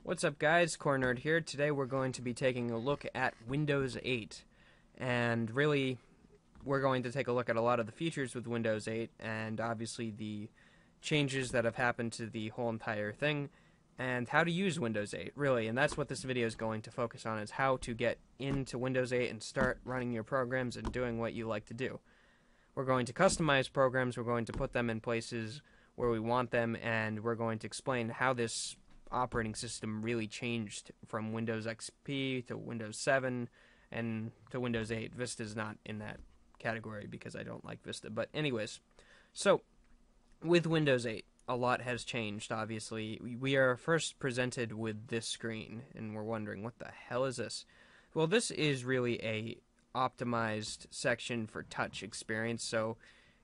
What's up, guys? Core Nerd here. Today we're going to be taking a look at Windows 8. And really, we're going to take a look at a lot of the features with Windows 8 and obviously the changes that have happened to the whole entire thing and how to use Windows 8, really. And that's what this video is going to focus on, is how to get into Windows 8 and start running your programs and doing what you like to do. We're going to customize programs, we're going to put them in places where we want them, and we're going to explain how this operating system really changed from Windows XP to Windows 7 and to Windows 8. Vista's not in that category because I don't like Vista. But anyways, so with Windows 8, a lot has changed, obviously. We are first presented with this screen, and we're wondering, what the hell is this? Well, this is really a optimized section for touch experience, so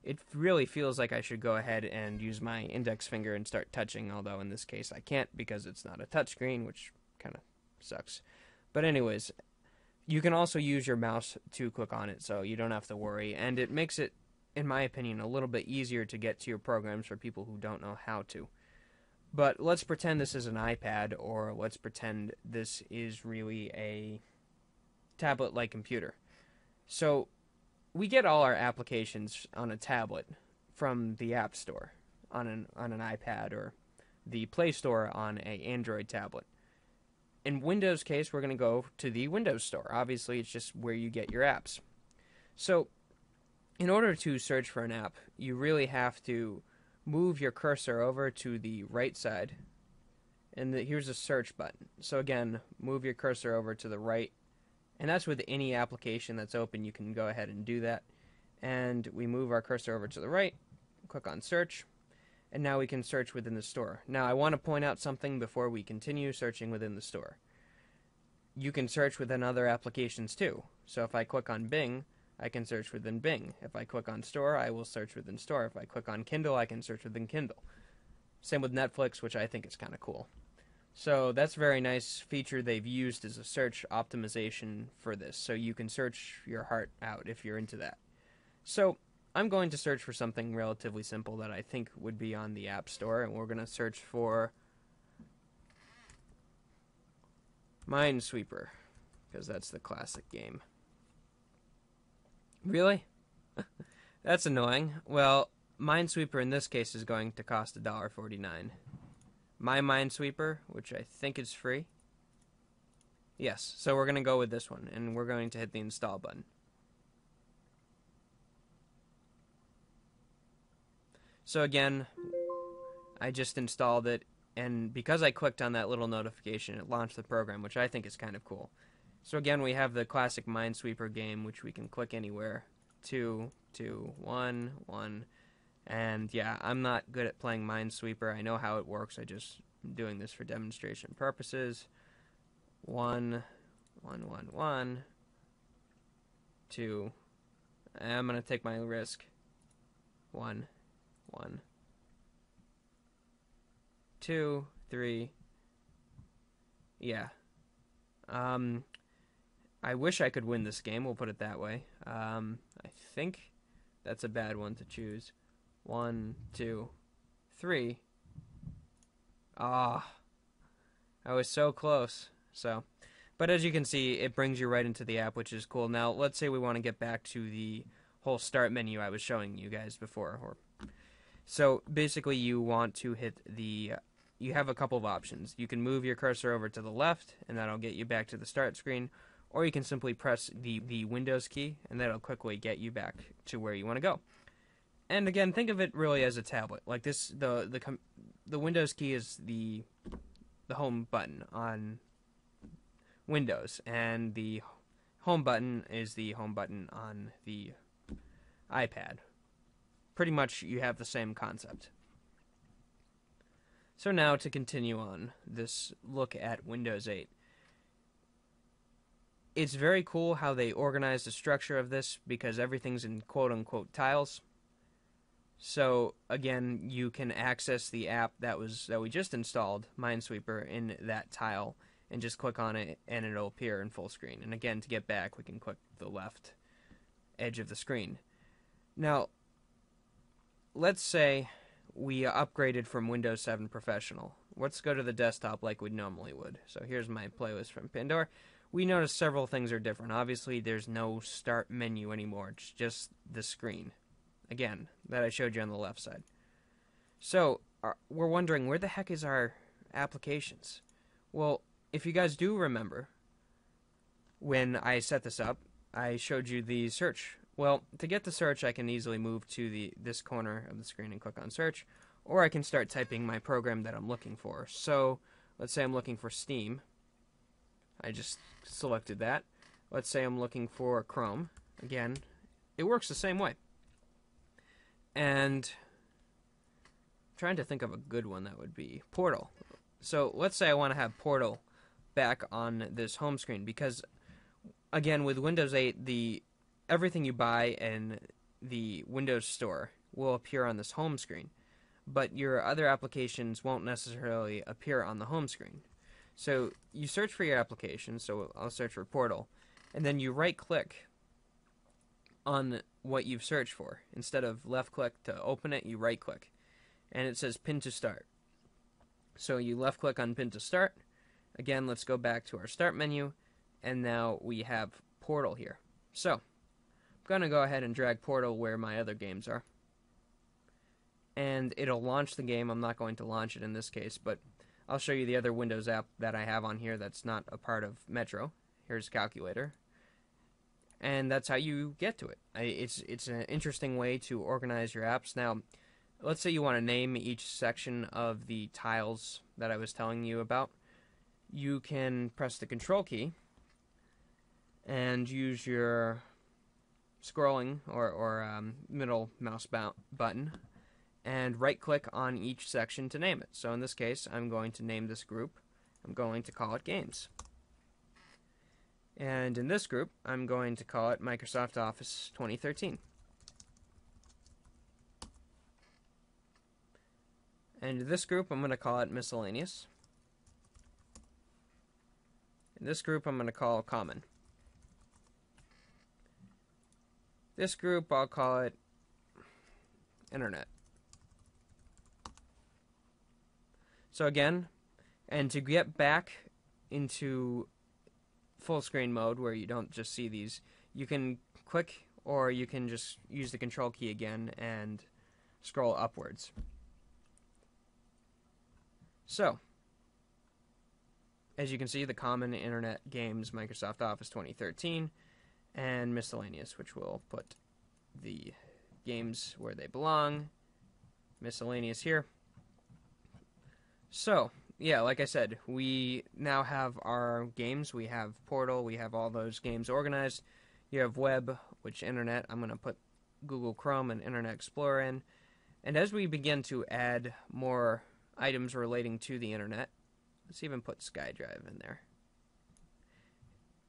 it really feels like I should go ahead and use my index finger and start touching, although in this case I can't because it's not a touchscreen, which kind of sucks. But anyways, you can also use your mouse to click on it, so you don't have to worry, and it makes it, in my opinion, a little bit easier to get to your programs for people who don't know how to. But let's pretend this is an iPad, or let's pretend this is really a tablet-like computer. So we get all our applications on a tablet from the App Store on an iPad, or the Play Store on a Android tablet. In Windows case, we're going to go to the Windows Store. Obviously, it's just where you get your apps. So in order to search for an app, you really have to move your cursor over to the right side, and here's a search button. So again, move your cursor over to the right, and that's with any application that's open. You can go ahead and do that. And we move our cursor over to the right, click on search, and now we can search within the store. Now I want to point out something before we continue searching within the store. You can search within other applications too. So if I click on Bing, I can search within Bing. If I click on Store, I will search within Store. If I click on Kindle, I can search within Kindle. Same with Netflix, which I think is kind of cool. So that's a very nice feature they've used as a search optimization for this. So you can search your heart out if you're into that. So I'm going to search for something relatively simple that I think would be on the App Store, and we're going to search for Minesweeper, because that's the classic game. Really? That's annoying. Well, Minesweeper in this case is going to cost $1.49. My Minesweeper, which I think is free. Yes, so we're going to go with this one, and we're going to hit the install button. So again, I just installed it, and because I clicked on that little notification, it launched the program, which I think is kind of cool. So again, we have the classic Minesweeper game, which we can click anywhere. 2, 2, 1, 1. And yeah, I'm not good at playing Minesweeper. I know how it works. I just am doing this for demonstration purposes. 1, 1, 1, 1, 2. I'm going to take my risk. 1, 1, 2, 3. Yeah. I wish I could win this game, we'll put it that way. I think that's a bad one to choose. 1, 2, 3. Ah, I was so close. But as you can see, it brings you right into the app, which is cool. Now, let's say we want to get back to the whole start menu I was showing you guys before. So basically, you want to hit the. You have a couple of options. You can move your cursor over to the left, and that'll get you back to the start screen. Or you can simply press the Windows key, and that'll quickly get you back to where you want to go. And again, think of it really as a tablet. Like this, the Windows key is the home button on Windows, and the home button is the home button on the iPad. Pretty much, you have the same concept. So now to continue on this look at Windows 8. It's very cool how they organize the structure of this because everything's in quote-unquote tiles. So again, you can access the app that we just installed, Minesweeper, in that tile, and just click on it and it'll appear in full screen. And again, to get back, we can click the left edge of the screen. Now, let's say we upgraded from Windows 7 Professional. let's go to the desktop like we normally would. So here's my playlist from Pandora. We notice several things are different. Obviously, there's no start menu anymore. It's just the screen, again, that I showed you on the left side. So we're wondering, where the heck is our applications? Well, if you guys do remember, when I set this up, I showed you the search. Well, to get the search, I can easily move to this corner of the screen and click on search, or I can start typing my program that I'm looking for. So let's say I'm looking for Steam. I just selected that. Let's say I'm looking for Chrome. Again, it works the same way. And I'm trying to think of a good one that would be Portal. So let's say I want to have Portal back on this home screen, because again, with Windows 8, everything you buy in the Windows Store will appear on this home screen, but your other applications won't necessarily appear on the home screen. So you search for your application, so I'll search for Portal, and then you right-click on what you've searched for. Instead of left-click to open it, you right-click, and it says Pin to Start. So you left-click on Pin to Start. Again, let's go back to our Start menu, and now we have Portal here. So I'm going to go ahead and drag Portal where my other games are, and it'll launch the game. I'm not going to launch it in this case, but I'll show you the other Windows app that I have on here that's not a part of Metro. Here's Calculator. And that's how you get to it. It's an interesting way to organize your apps. Now, let's say you want to name each section of the tiles that I was telling you about. You can press the Control key and use your scrolling or middle mouse button and right-click on each section to name it. So in this case, I'm going to name this group. I'm going to call it Games. And in this group, I'm going to call it Microsoft Office 2013. And in this group, I'm going to call it Miscellaneous. In this group, I'm going to call Common. This group, I'll call it Internet. So again, and to get back into full screen mode where you don't just see these, you can click, or you can just use the Control key again and scroll upwards. So, as you can see, the Common, Internet, Games, Microsoft Office 2013, and Miscellaneous, which will put the games where they belong. Miscellaneous here. So, yeah, like I said, we now have our games. We have Portal. We have all those games organized. You have Web, which Internet. I'm going to put Google Chrome and Internet Explorer in. And as we begin to add more items relating to the Internet, let's even put SkyDrive in there.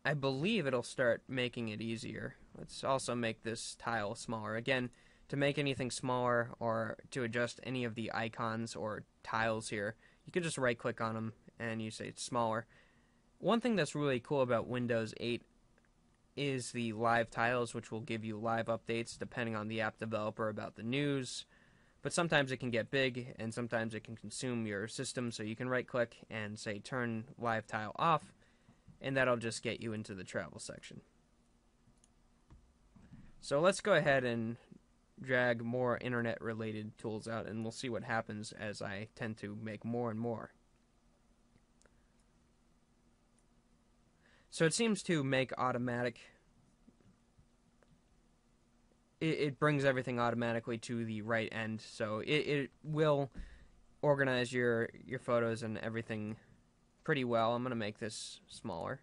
I believe it'll start making it easier. Let's also make this tile smaller. Again, to make anything smaller or to adjust any of the icons or tiles here, you can just right-click on them and you say it's smaller. One thing that's really cool about Windows 8 is the live tiles, which will give you live updates depending on the app developer about the news. But sometimes it can get big and sometimes it can consume your system, so you can right-click and say turn live tile off, and that'll just get you into the travel section. So let's go ahead and drag more internet-related tools out, and we'll see what happens as I tend to make more and more. So it seems to make automatic. It brings everything automatically to the right end, so it will organize your photos and everything pretty well. I'm going to make this smaller.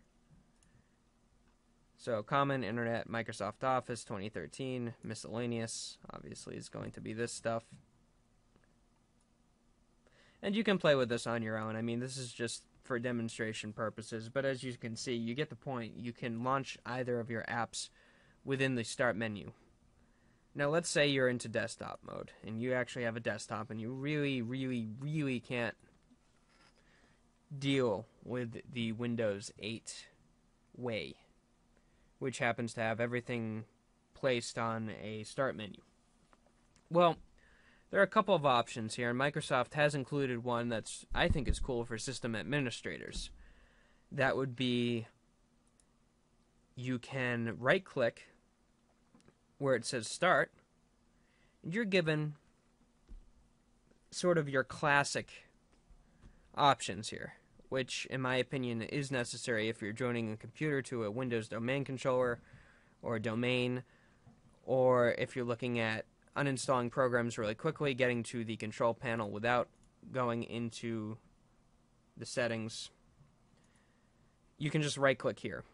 So Common, Internet, Microsoft Office 2013, Miscellaneous, obviously is going to be this stuff. And you can play with this on your own. I mean, this is just for demonstration purposes, but as you can see, you get the point. You can launch either of your apps within the Start menu. Now let's say you're into desktop mode, and you actually have a desktop, and you really, really, really can't deal with the Windows 8 way, which happens to have everything placed on a Start menu. Well, There are a couple of options here, and Microsoft has included one that's I think is cool for system administrators. That would be you can right-click where it says Start, and you're given sort of your classic options here, which in my opinion is necessary if you're joining a computer to a Windows domain controller or a domain, or if you're looking at uninstalling programs really quickly, getting to the control panel without going into the settings. You can just right click here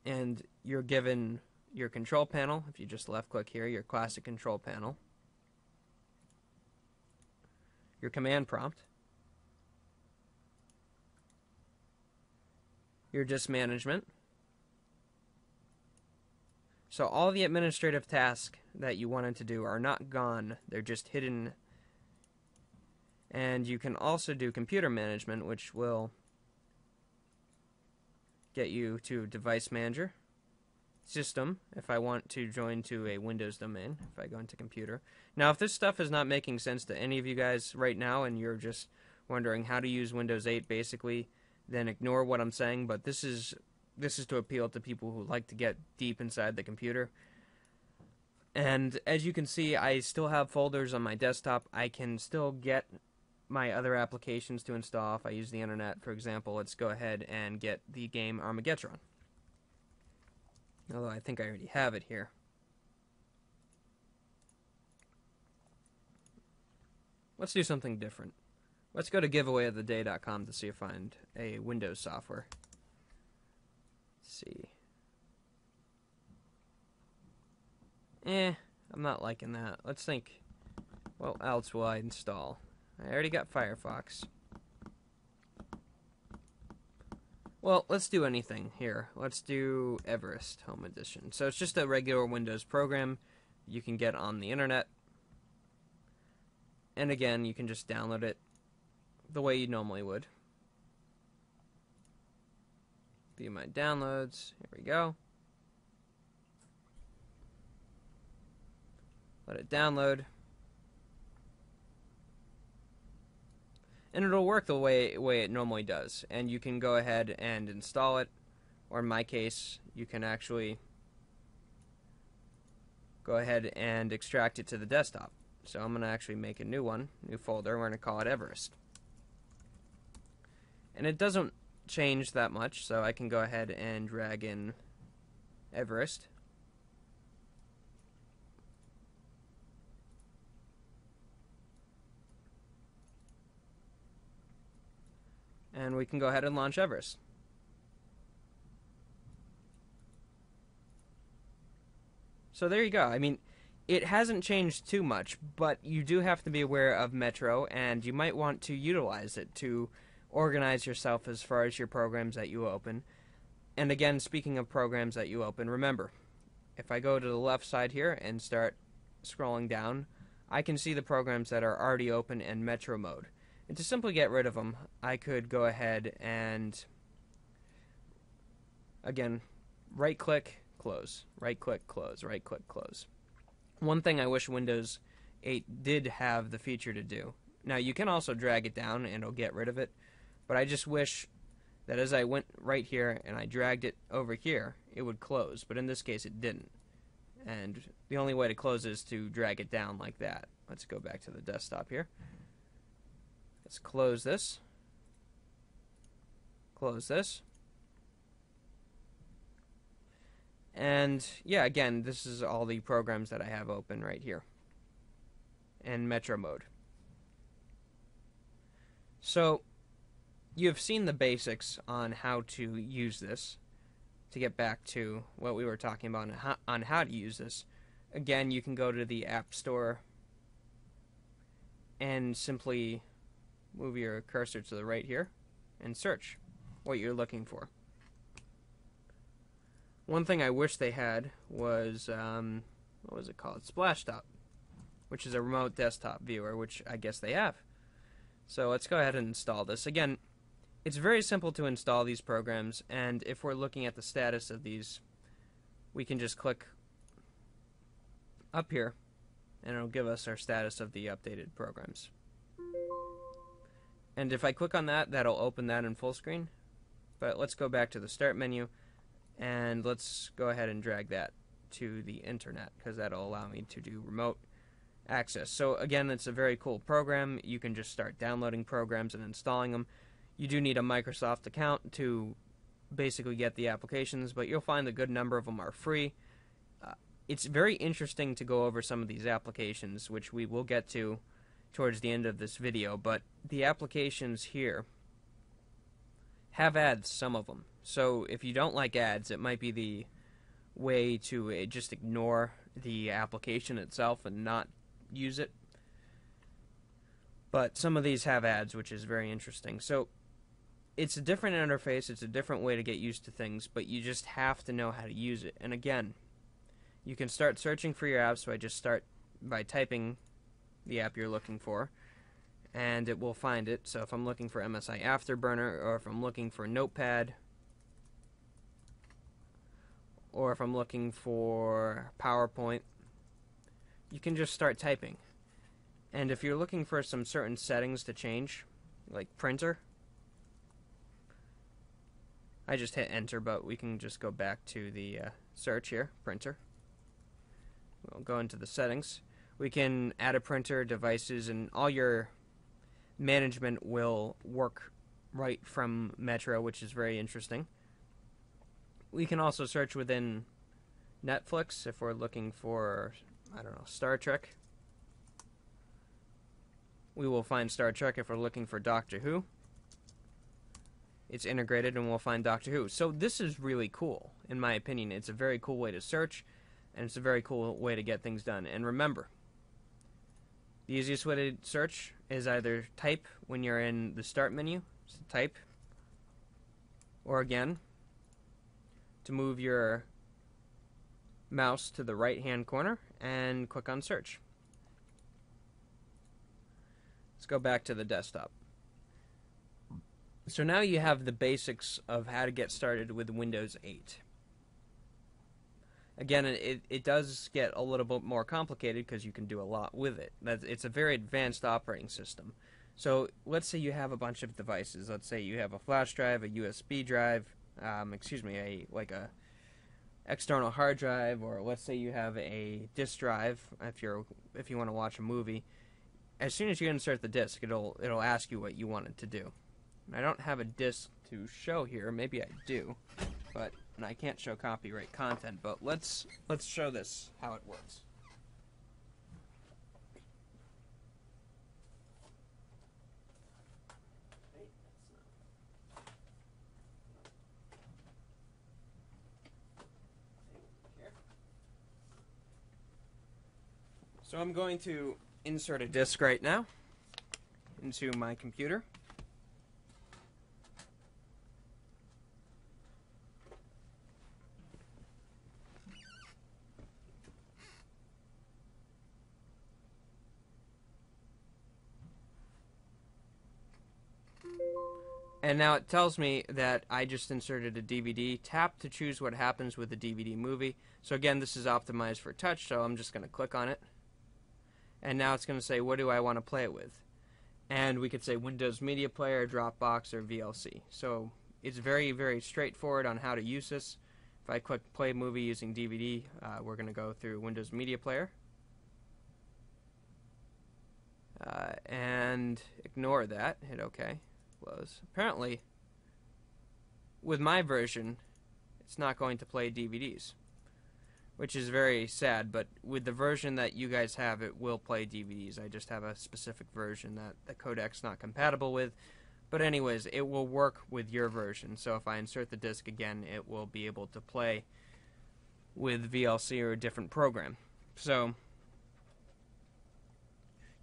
and you're given your control panel. If you just left click here, your classic control panel, your command prompt, your disk management. So all the administrative tasks that you wanted to do are not gone, they're just hidden. And you can also do computer management, which will get you to device manager, system, if I want to join to a Windows domain, if I go into computer. Now, if this stuff is not making sense to any of you guys right now and you're just wondering how to use Windows 8 basically, then ignore what I'm saying, but this is to appeal to people who like to get deep inside the computer. And as you can see, I still have folders on my desktop. I can still get my other applications to install if I use the internet. For example, let's go ahead and get the game Armageddon. Although I think I already have it here. Let's do something different. Let's go to giveawayoftheday.com to see if I find a Windows software. Let's see. I'm not liking that. Let's think, what else will I install? I already got Firefox. Well, let's do anything here. Let's do Everest Home Edition. So it's just a regular Windows program you can get on the internet. And again, you can just download it the way you normally would. View my downloads. Here we go. Let it download. And it'll work the way it normally does. And you can go ahead and install it. Or in my case, you can actually go ahead and extract it to the desktop. So I'm going to actually make a new one, new folder. We're going to call it Everest. And it doesn't change that much, so I can go ahead and drag in Everest. And we can go ahead and launch Everest. So there you go. I mean, it hasn't changed too much, but you do have to be aware of Metro, and you might want to utilize it to organize yourself as far as your programs that you open. And again, speaking of programs that you open, remember, if I go to the left side here and start scrolling down, I can see the programs that are already open in Metro mode. And to simply get rid of them, I could go ahead and, again, right-click, close, right-click, close, right-click, close. One thing I wish Windows 8 did have the feature to do. Now, you can also drag it down and it'll get rid of it, but I just wish that as I went right here and I dragged it over here, it would close. But in this case, it didn't. And the only way to close is to drag it down like that. Let's go back to the desktop here. Let's close this. Close this. And yeah, again, this is all the programs that I have open right here in Metro mode. So you've seen the basics on how to use this. To get back to what we were talking about on how to use this, again, you can go to the App Store and simply move your cursor to the right here and search what you're looking for. One thing I wish they had was, what was it called? Splashtop, which is a remote desktop viewer, which I guess they have. So let's go ahead and install this. Again, it's very simple to install these programs, and if we're looking at the status of these, we can just click up here and it'll give us our status of the updated programs. And if I click on that, that'll open that in full screen. But let's go back to the start menu, and let's go ahead and drag that to the internet, because that'll allow me to do remote access. So again, it's a very cool program. You can just start downloading programs and installing them. You do need a Microsoft account to basically get the applications, but you'll find a good number of them are free. It's very interesting to go over some of these applications, which we will get to towards the end of this video, but the applications here have ads, some of them. So if you don't like ads, it might be the way to just ignore the application itself and not use it. But some of these have ads, which is very interesting. So it's a different interface, it's a different way to get used to things, but you just have to know how to use it. And again, you can start searching for your apps by typing the app you're looking for, and it will find it. So if I'm looking for MSI Afterburner, or if I'm looking for Notepad, or if I'm looking for PowerPoint, you can just start typing. And if you're looking for some certain settings to change, like printer, I just hit enter, but we can just go back to the search here, printer. We'll go into the settings. We can add a printer, devices, and all your management will work right from Metro, which is very interesting. We can also search within Netflix if we're looking for, I don't know, Star Trek. We will find Star Trek. If we're looking for Doctor Who, it's integrated and we'll find Doctor Who. So this is really cool, in my opinion. It's a very cool way to search, and it's a very cool way to get things done. And remember, the easiest way to search is either type when you're in the start menu, so type, or again, to move your mouse to the right hand corner and click on search. Let's go back to the desktop. So now you have the basics of how to get started with Windows 8. Again, it does get a little bit more complicated because you can do a lot with it. It's a very advanced operating system. So let's say you have a bunch of devices. Let's say you have a flash drive, a USB drive, a external hard drive, or let's say you have a disk drive. If you want to watch a movie, as soon as you insert the disk, it'll ask you what you want it to do. I don't have a disk to show here. Maybe I do, and I can't show copyright content. But let's show this how it works. So I'm going to insert a disk right now into my computer. And now it tells me that I just inserted a DVD. Tap to choose what happens with the DVD movie. So again, this is optimized for touch, so I'm just going to click on it. And now it's going to say, what do I want to play it with? And we could say Windows Media Player, Dropbox, or VLC. So it's very, very straightforward on how to use this. If I click play movie using DVD, we're going to go through Windows Media Player. And ignore that, hit OK. Close. Apparently, with my version, it's not going to play DVDs, which is very sad, but with the version that you guys have, it will play DVDs. I just have a specific version that the codec's not compatible with. But anyways, it will work with your version. So if I insert the disc again, it will be able to play with VLC or a different program. So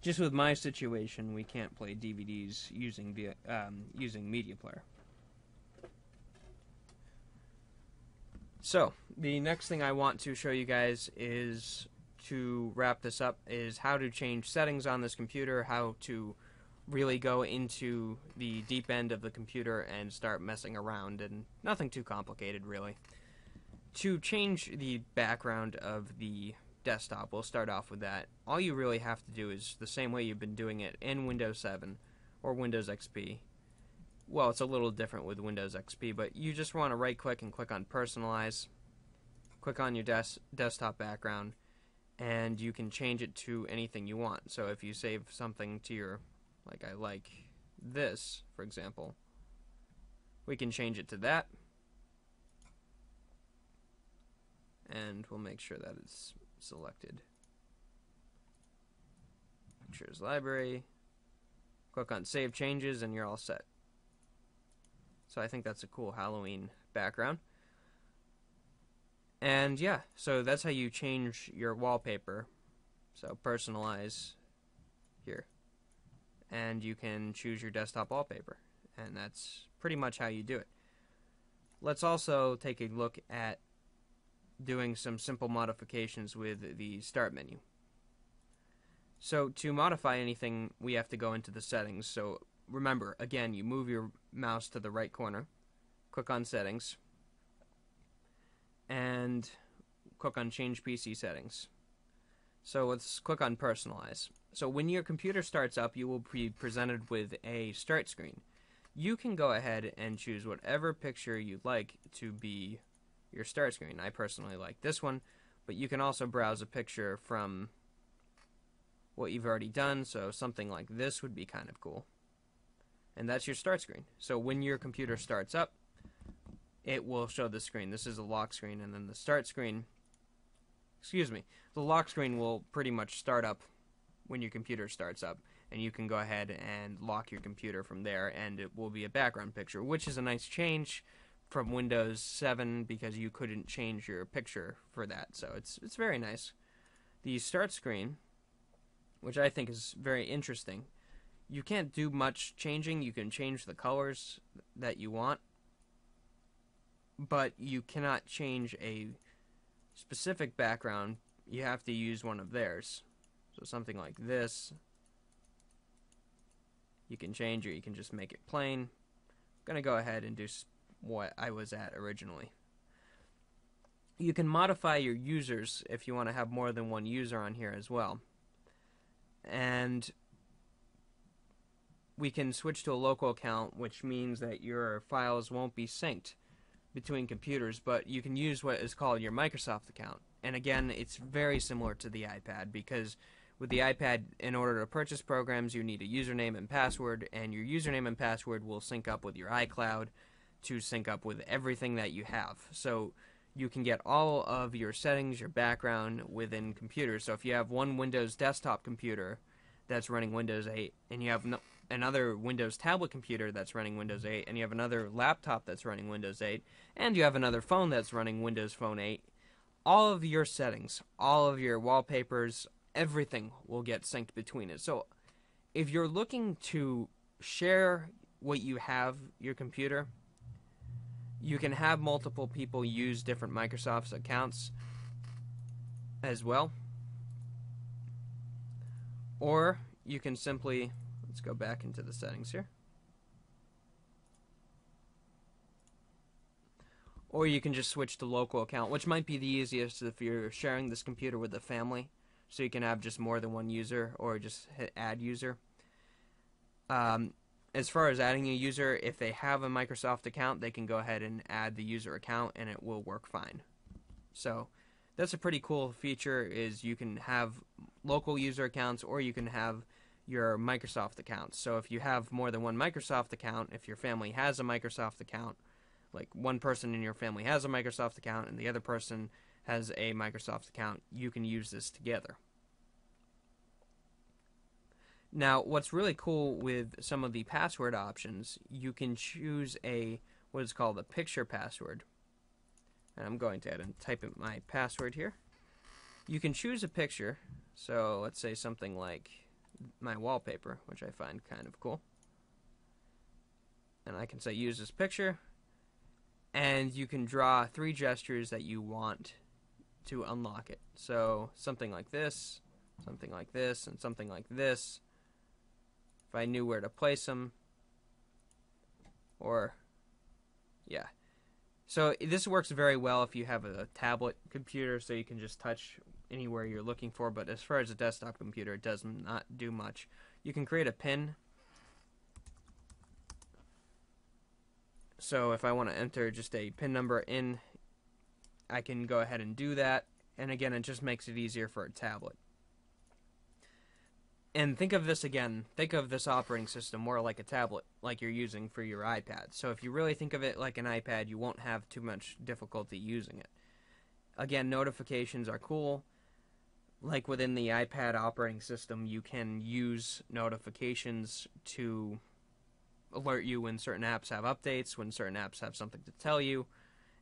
just with my situation, we can't play DVDs using Media Player. So the next thing I want to show you guys is, to wrap this up, is how to change settings on this computer, how to really go into the deep end of the computer and start messing around, and nothing too complicated really. To change the background of the desktop. We'll start off with that. All you really have to do is the same way you've been doing it in Windows 7 or Windows XP. Well, it's a little different with Windows XP, but you just want to right-click and click on Personalize. Click on your desktop background, and you can change it to anything you want. So if you save something to your, I like this, for example, we can change it to that. And we'll make sure that it's selected. Pictures library. Click on Save Changes and you're all set. So I think that's a cool Halloween background. And yeah, so that's how you change your wallpaper. So personalize here. And you can choose your desktop wallpaper. And that's pretty much how you do it. Let's also take a look at doing some simple modifications with the Start menu. So to modify anything, we have to go into the settings. So remember, again, you move your mouse to the right corner, click on Settings, and click on Change PC Settings. So let's click on Personalize. So when your computer starts up, you will be presented with a start screen. You can go ahead and choose whatever picture you'd like to be your start screen. I personally like this one, but you can also browse a picture from what you've already done, so something like this would be kind of cool. And that's your start screen. So when your computer starts up, it will show the screen. This is a lock screen, and then the start screen, the lock screen will pretty much start up when your computer starts up, and you can go ahead and lock your computer from there, and it will be a background picture, which is a nice change from Windows 7 because you couldn't change your picture for that. So it's very nice. The start screen, which I think is very interesting, you can't do much changing. You can change the colors that you want, but you cannot change a specific background. You have to use one of theirs. So something like this, you can change, or you can just make it plain. I'm going to go ahead and do what I was at originally. You can modify your users if you want to have more than one user on here as well. And we can switch to a local account, which means that your files won't be synced between computers, but you can use what is called your Microsoft account. And again, it's very similar to the iPad, because with the iPad, in order to purchase programs, you need a username and password, and your username and password will sync up with your iCloud to sync up with everything that you have. So you can get all of your settings, your background within computers. So if you have one Windows desktop computer that's running Windows 8, and you have another Windows tablet computer that's running Windows 8, and you have another laptop that's running Windows 8, and you have another phone that's running Windows Phone 8, all of your settings, all of your wallpapers, everything will get synced between it. So if you're looking to share what you have, your computer, you can have multiple people use different Microsoft accounts as well. Or you can simply, let's go back into the settings here. Or you can just switch to local account, which might be the easiest if you're sharing this computer with a family. So you can have just more than one user, or just hit add user. As far as adding a user, if they have a Microsoft account, they can go ahead and add the user account and it will work fine. So that's a pretty cool feature, is you can have local user accounts, or you can have your Microsoft accounts. So if you have more than one Microsoft account, if your family has a Microsoft account, like one person in your family has a Microsoft account and the other person has a Microsoft account, you can use this together. Now, what's really cool with some of the password options, you can choose what is called a picture password. And I'm going to add and type in my password here. You can choose a picture, so let's say something like my wallpaper, which I find kind of cool. And I can say use this picture, and you can draw 3 gestures that you want to unlock it. So something like this, and something like this. If I knew where to place them, or so this works very well if you have a tablet computer, so you can just touch anywhere you're looking for, but as far as a desktop computer, it does not do much. You can create a pin. So if I want to enter just a pin number in, I can go ahead and do that. And again, it just makes it easier for a tablet. And think of this again, think of this operating system more like a tablet, like you're using for your iPad. So if you really think of it like an iPad, you won't have too much difficulty using it. Again, notifications are cool. Like within the iPad operating system, you can use notifications to alert you when certain apps have updates, when certain apps have something to tell you.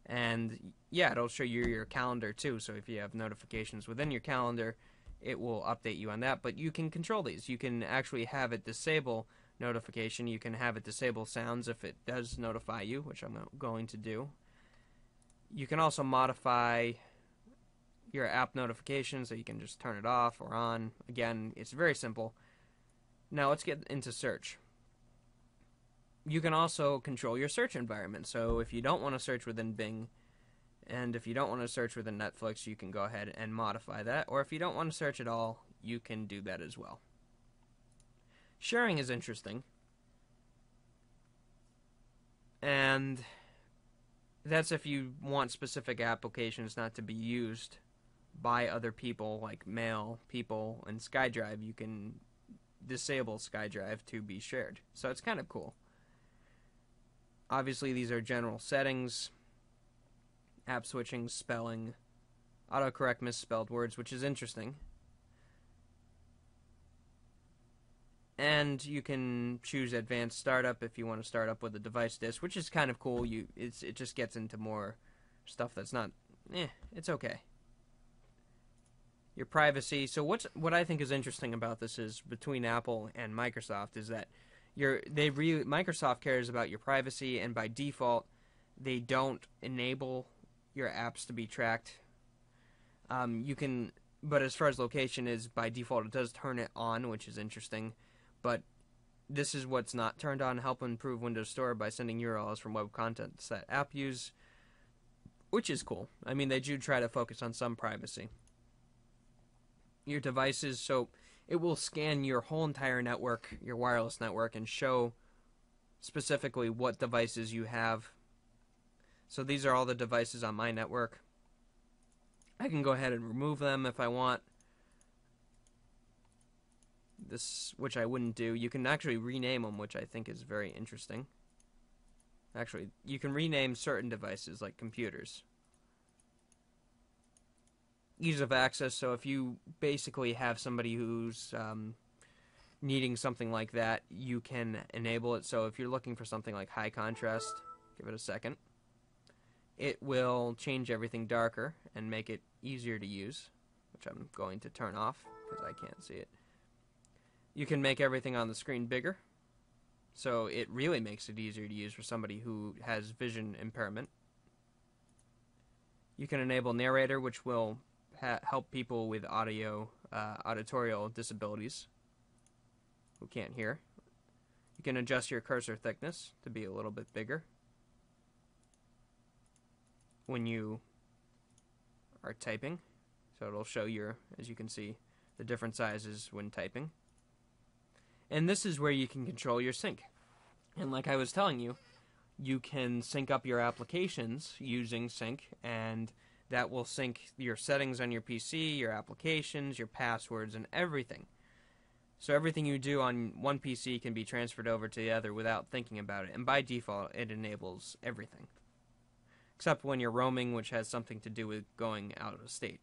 And yeah, it'll show you your calendar too. So if you have notifications within your calendar, it will update you on that. But you can control these. You can actually have it disable notification. You can have it disable sounds if it does notify you, which I'm going to do. You can also modify your app notifications, so you can just turn it off or on. Again, it's very simple. Now let's get into search. You can also control your search environment. So if you don't want to search within Bing, and if you don't want to search within Netflix, you can go ahead and modify that. Or if you don't want to search at all, you can do that as well. Sharing is interesting. And that's if you want specific applications not to be used by other people, like Mail, People, and SkyDrive. You can disable SkyDrive to be shared. So it's kind of cool. Obviously, these are general settings. App switching, spelling, autocorrect misspelled words, which is interesting. And you can choose advanced startup if you want to start up with a device disk, which is kind of cool. It just gets into more stuff that's not, it's okay. Your privacy. So what I think is interesting about this is between Apple and Microsoft is that Microsoft cares about your privacy, and by default, they don't enable your apps to be tracked. But as far as location is, by default, it does turn it on, which is interesting. But this is what's not turned on: help improve Windows Store by sending URLs from web contents that app use, which is cool. I mean, they do try to focus on some privacy. Your devices, so it will scan your whole entire network, your wireless network, and show specifically what devices you have. So these are all the devices on my network. I can go ahead and remove them if I want. This, which I wouldn't do. You can actually rename them, which I think is very interesting. Actually, you can rename certain devices, like computers. Ease of access, so if you basically have somebody who's needing something like that, you can enable it. So if you're looking for something like high contrast, give it a second. It will change everything darker and make it easier to use, which I'm going to turn off because I can't see it. You can make everything on the screen bigger, so it really makes it easier to use for somebody who has vision impairment. You can enable narrator, which will help people with auditorial disabilities who can't hear. You can adjust your cursor thickness to be a little bit bigger when you are typing. So it'll show your, as you can see, the different sizes when typing. And this is where you can control your sync. And like I was telling you, you can sync up your applications using sync, and that will sync your settings on your PC, your applications, your passwords, and everything. So everything you do on one PC can be transferred over to the other without thinking about it. And by default, it enables everything. Except when you're roaming, which has something to do with going out of state.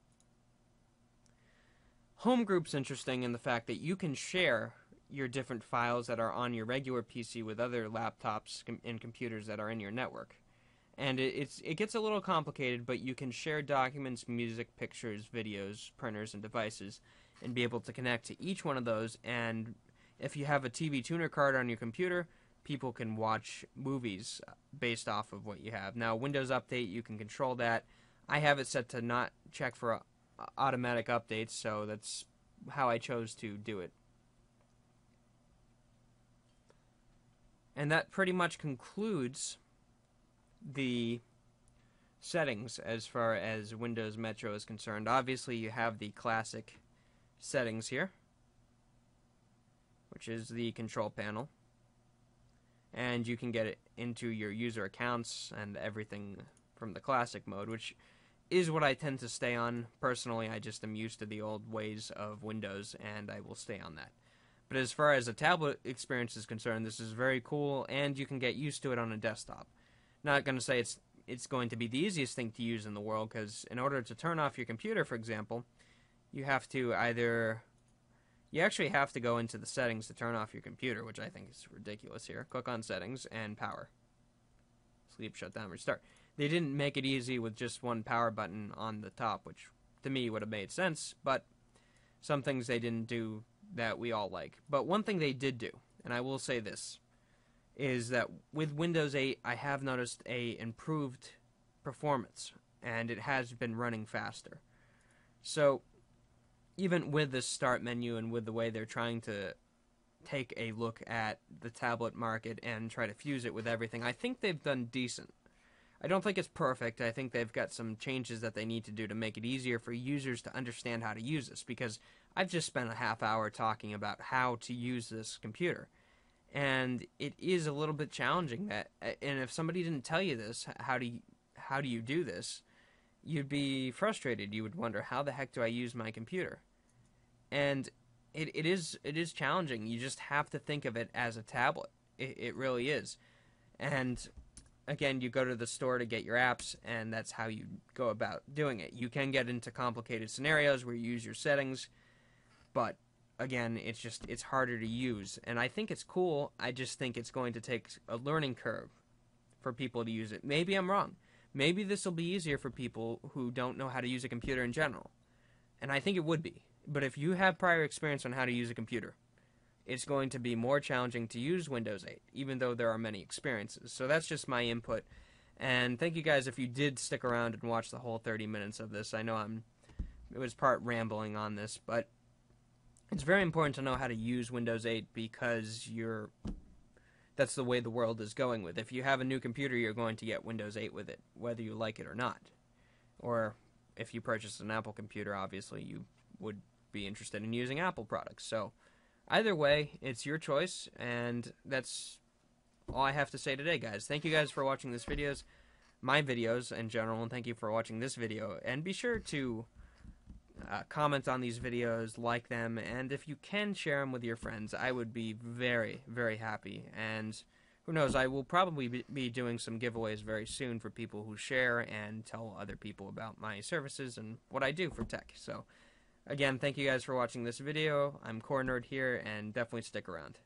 Home group's interesting in the fact that you can share your different files that are on your regular PC with other laptops and computers that are in your network. And it gets a little complicated, but you can share documents, music, pictures, videos, printers, and devices, and be able to connect to each one of those. And if you have a TV tuner card on your computer, people can watch movies based off of what you have. Now, Windows Update, you can control that. I have it set to not check for automatic updates, so that's how I chose to do it. And that pretty much concludes the settings as far as Windows Metro is concerned. Obviously, you have the classic settings here, which is the control panel. And you can get it into your user accounts and everything from the classic mode, which is what I tend to stay on. Personally, I just am used to the old ways of Windows, and I will stay on that. But as far as a tablet experience is concerned, this is very cool, and you can get used to it on a desktop. Not going to say it's going to be the easiest thing to use in the world, because in order to turn off your computer, for example, you have to you actually have to go into the settings to turn off your computer, which I think is ridiculous here. Click on settings and power. Sleep, shut down, restart. They didn't make it easy with just one power button on the top, which to me would have made sense, but some things they didn't do that we all like. But one thing they did do, and I will say this, is that with Windows 8, I have noticed a improved performance, and it has been running faster. So even with the start menu and with the way they're trying to take a look at the tablet market and try to fuse it with everything, I think they've done decent. I don't think it's perfect. I think they've got some changes that they need to do to make it easier for users to understand how to use this, because I've just spent a half hour talking about how to use this computer. And it is a little bit challenging, and if somebody didn't tell you this, how do you do this, you'd be frustrated. You would wonder, how the heck do I use my computer? And it is challenging. You just have to think of it as a tablet. It really is. And again, you go to the store to get your apps, and that's how you go about doing it. You can get into complicated scenarios where you use your settings, but again, it's harder to use. And I think it's cool. I just think it's going to take a learning curve for people to use it. Maybe I'm wrong. Maybe this will be easier for people who don't know how to use a computer in general. And I think it would be. But if you have prior experience on how to use a computer, it's going to be more challenging to use Windows 8, even though there are many experiences. So that's just my input. And thank you guys if you did stick around and watch the whole 30 minutes of this. I know it was part rambling on this, but it's very important to know how to use Windows 8, because that's the way the world is going with. If you have a new computer, you're going to get Windows 8 with it, whether you like it or not. Or if you purchase an Apple computer, obviously you would be interested in using Apple products. So either way, it's your choice, and that's all I have to say today, guys. Thank you guys for watching my videos in general, and thank you for watching this video. And be sure to comment on these videos, like them, and if you can, share them with your friends. I would be very, very happy. And who knows, I will probably be doing some giveaways very soon for people who share and tell other people about my services and what I do for tech. So again, thank you guys for watching this video. I'm Core Nerd here, and definitely stick around.